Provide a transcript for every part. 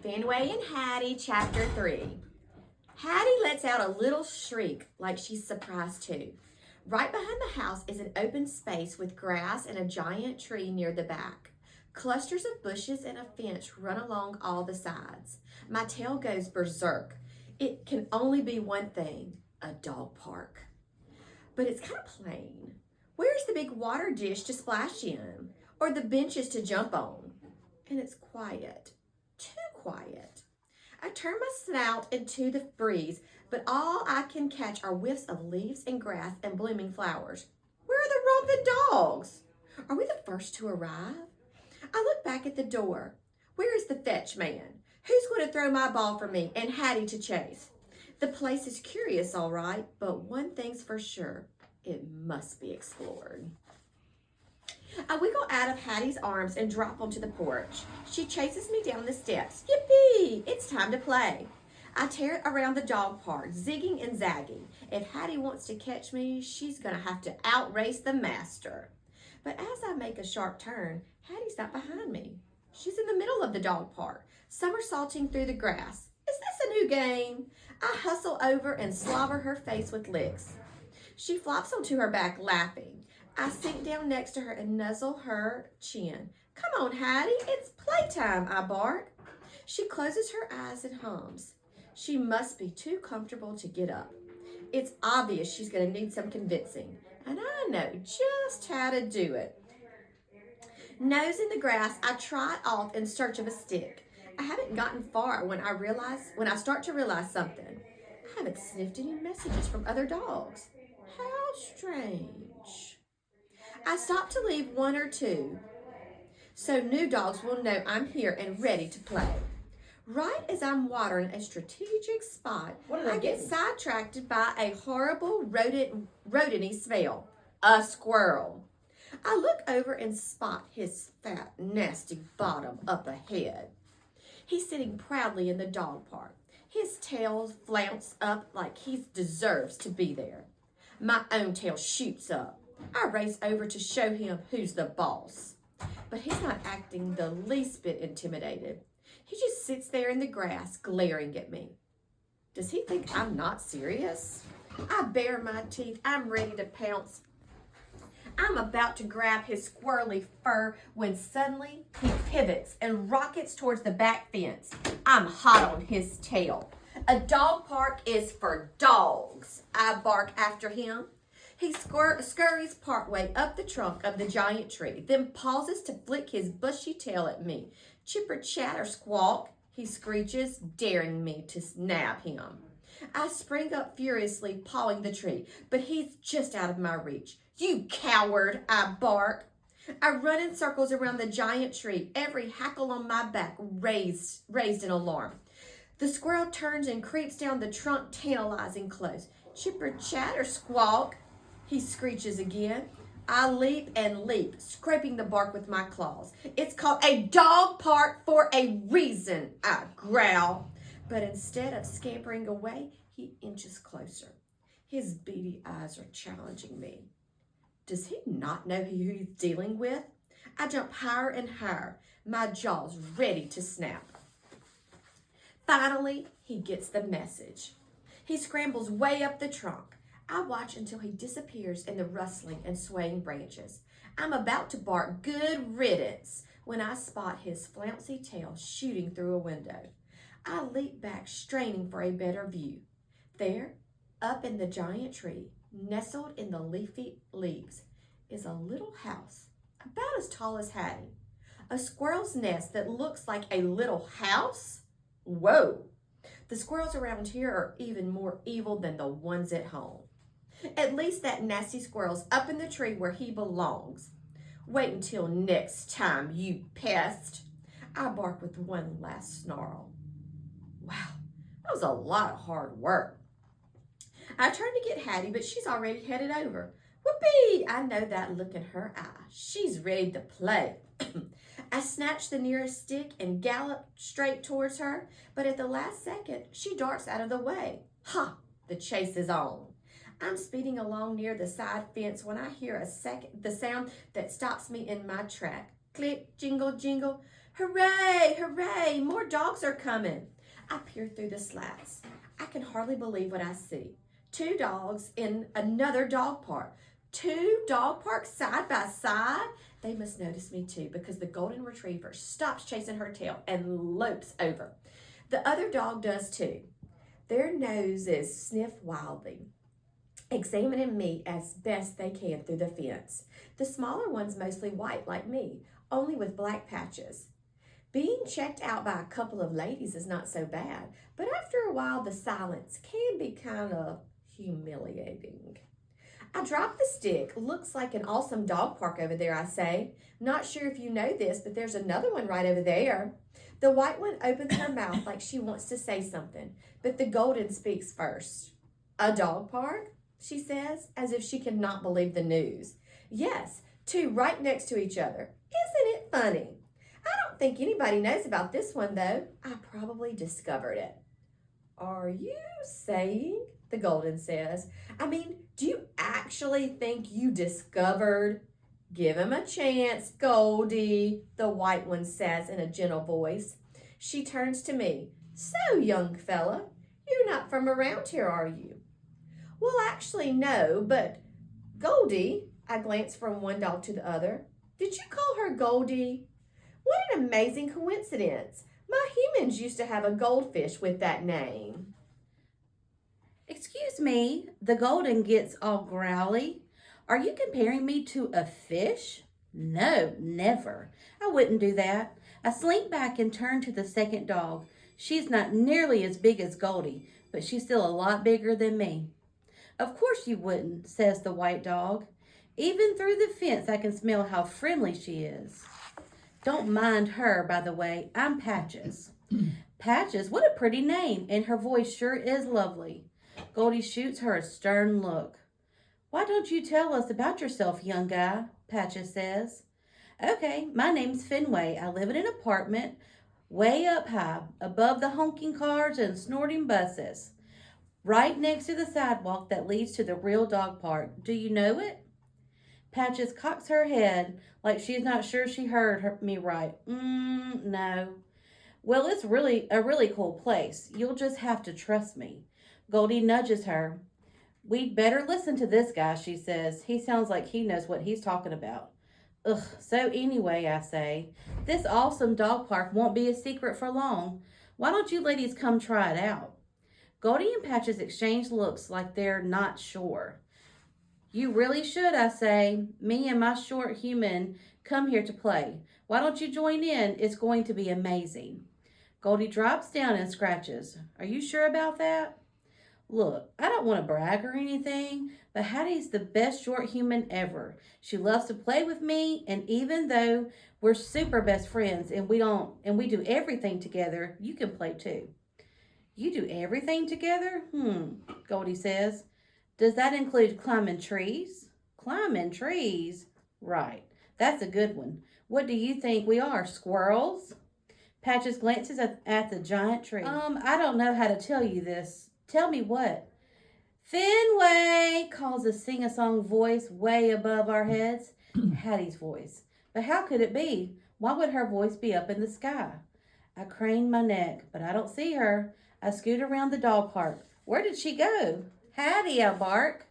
Fenway and Hattie, Chapter 3. Hattie lets out a little shriek like she's surprised too. Right behind the house is an open space with grass and a giant tree near the back. Clusters of bushes and a fence run along all the sides. My tail goes berserk. It can only be one thing, a dog park. But it's kind of plain. Where's the big water dish to splash in? Or the benches to jump on? And it's quiet. Too quiet. I turn my snout into the breeze, but all I can catch are whiffs of leaves and grass and blooming flowers. Where are the romping dogs? Are we the first to arrive? I look back at the door. Where is the fetch man? Who's going to throw my ball for me and Hattie to chase? The place is curious, all right, but one thing's for sure. It must be explored. I wiggle out of Hattie's arms and drop onto the porch. She chases me down the steps. Yippee! It's time to play. I tear around the dog park, zigging and zagging. If Hattie wants to catch me, she's going to have to outrace the master. But as I make a sharp turn, Hattie's not behind me. She's in the middle of the dog park, somersaulting through the grass. Is this a new game? I hustle over and slobber her face with licks. She flops onto her back, laughing. I sink down next to her and nuzzle her chin. Come on, Hattie, it's playtime, I bark. She closes her eyes and hums. She must be too comfortable to get up. It's obvious she's going to need some convincing, and I know just how to do it. Nose in the grass, I trot off in search of a stick. I haven't gotten far when I start to realize something. I haven't sniffed any messages from other dogs. How strange. I stop to leave one or two, so new dogs will know I'm here and ready to play. Right as I'm watering a strategic spot, I get sidetracked by a horrible rodent-y smell. A squirrel. I look over and spot his fat, nasty bottom up ahead. He's sitting proudly in the dog park. His tail flounced up like he deserves to be there. My own tail shoots up. I race over to show him who's the boss. But he's not acting the least bit intimidated. He just sits there in the grass, glaring at me. Does he think I'm not serious? I bare my teeth. I'm ready to pounce. I'm about to grab his squirrely fur when suddenly he pivots and rockets towards the back fence. I'm hot on his tail. A dog park is for dogs, I bark after him. He scurries partway up the trunk of the giant tree, then pauses to flick his bushy tail at me. Chipper chatter squawk, he screeches, daring me to nab him. I spring up furiously, pawing the tree, but he's just out of my reach. You coward, I bark. I run in circles around the giant tree, every hackle on my back raised in alarm. The squirrel turns and creeps down the trunk, tantalizing close. Chipper chatter squawk, he screeches again. I leap and leap, scraping the bark with my claws. It's called a dog park for a reason, I growl. But instead of scampering away, he inches closer. His beady eyes are challenging me. Does he not know who he's dealing with? I jump higher and higher, my jaws ready to snap. Finally, he gets the message. He scrambles way up the trunk. I watch until he disappears in the rustling and swaying branches. I'm about to bark good riddance when I spot his flouncy tail shooting through a window. I leap back, straining for a better view. There, up in the giant tree, nestled in the leafy leaves, is a little house about as tall as Hattie. A squirrel's nest that looks like a little house? Whoa! The squirrels around here are even more evil than the ones at home. At least that nasty squirrel's up in the tree where he belongs. Wait until next time, you pest. I bark with one last snarl. Wow, that was a lot of hard work. I turn to get Hattie, but she's already headed over. Whoopee! I know that look in her eye. She's ready to play. I snatch the nearest stick and gallop straight towards her, but at the last second, she darts out of the way. Ha! The chase is on. I'm speeding along near the side fence when I hear the sound that stops me in my track. Click, jingle, jingle. Hooray, hooray, more dogs are coming. I peer through the slats. I can hardly believe what I see. 2 dogs in another dog park. 2 dog parks side by side. They must notice me too because the golden retriever stops chasing her tail and lopes over. The other dog does too. Their noses sniff wildly, examining me as best they can through the fence. The smaller one's mostly white like me, only with black patches. Being checked out by a couple of ladies is not so bad, but after a while the silence can be kind of humiliating. I drop the stick. Looks like an awesome dog park over there, I say. Not sure if you know this, but there's another one right over there. The white one opens her mouth like she wants to say something, but the golden speaks first. A dog park? She says, as if she cannot believe the news. Yes, 2 right next to each other. Isn't it funny? I don't think anybody knows about this one, though. I probably discovered it. Are you saying? The golden says. I mean, do you actually think you discovered? Give him a chance, Goldie, the white one says in a gentle voice. She turns to me. So, young fella, you're not from around here, are you? Well, actually, no, but Goldie, I glance from one dog to the other. Did you call her Goldie? What an amazing coincidence. My humans used to have a goldfish with that name. Excuse me, the golden gets all growly. Are you comparing me to a fish? No, never. I wouldn't do that. I slink back and turn to the second dog. She's not nearly as big as Goldie, but she's still a lot bigger than me. Of course you wouldn't, says the white dog. Even through the fence I can smell how friendly she is. Don't mind her, by the way. I'm Patches. Patches, what a pretty name, and her voice sure is lovely. Goldie shoots her a stern look. Why don't you tell us about yourself, young guy? Patches says. Okay, my name's Fenway. I live in an apartment way up high, above the honking cars and snorting buses, right next to the sidewalk that leads to the real dog park. Do you know it? Patches cocks her head like she's not sure she heard me right. No. Well, it's a really cool place. You'll just have to trust me. Goldie nudges her. We'd better listen to this guy, she says. He sounds like he knows what he's talking about. Ugh, so anyway, I say, this awesome dog park won't be a secret for long. Why don't you ladies come try it out? Goldie and Patches exchange looks like they're not sure. You really should, I say. Me and my short human come here to play. Why don't you join in? It's going to be amazing. Goldie drops down and scratches. Are you sure about that? Look, I don't want to brag or anything, but Hattie's the best short human ever. She loves to play with me, and even though we're super best friends and we do everything together, you can play too. You do everything together? Goldie says. Does that include climbing trees? Climbing trees? Right. That's a good one. What do you think we are, squirrels? Patches glances at the giant tree. I don't know how to tell you this. Tell me what? Fenway, calls a sing-a-song voice way above our heads. Hattie's voice. But how could it be? Why would her voice be up in the sky? I crane my neck, but I don't see her. I scoot around the dog park. Where did she go? Hattie, I bark.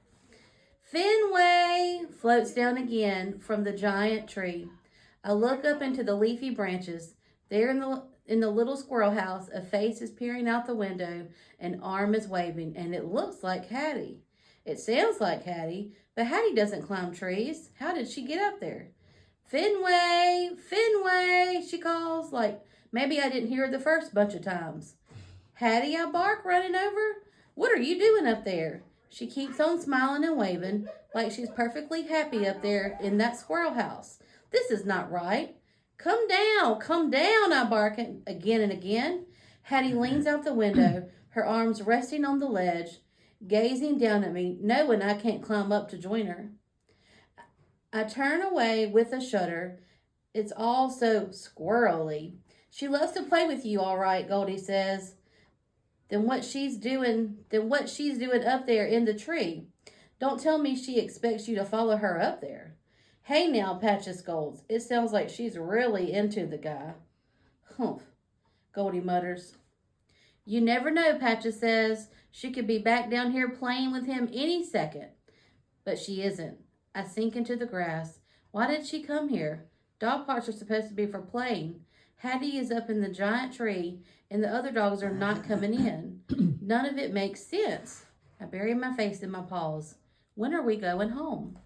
Fenway floats down again from the giant tree. I look up into the leafy branches. There in the little squirrel house, a face is peering out the window, an arm is waving, and it looks like Hattie. It sounds like Hattie, but Hattie doesn't climb trees. How did she get up there? Fenway, Fenway, she calls, like maybe I didn't hear her the first bunch of times. Hattie, I bark, running over. What are you doing up there? She keeps on smiling and waving, like she's perfectly happy up there in that squirrel house. This is not right. Come down, I bark again and again. Hattie leans out the window, her arms resting on the ledge, gazing down at me, knowing I can't climb up to join her. I turn away with a shudder. It's all so squirrely. She loves to play with you, all right, Goldie says. Then what she's doing up there in the tree. Don't tell me she expects you to follow her up there. Hey now, Patches scolds. It sounds like she's really into the guy. Humph, Goldie mutters. You never know, Patches says. She could be back down here playing with him any second. But she isn't. I sink into the grass. Why did she come here? Dog parks are supposed to be for playing. Hattie is up in the giant tree, and the other dogs are not coming in. None of it makes sense. I bury my face in my paws. When are we going home?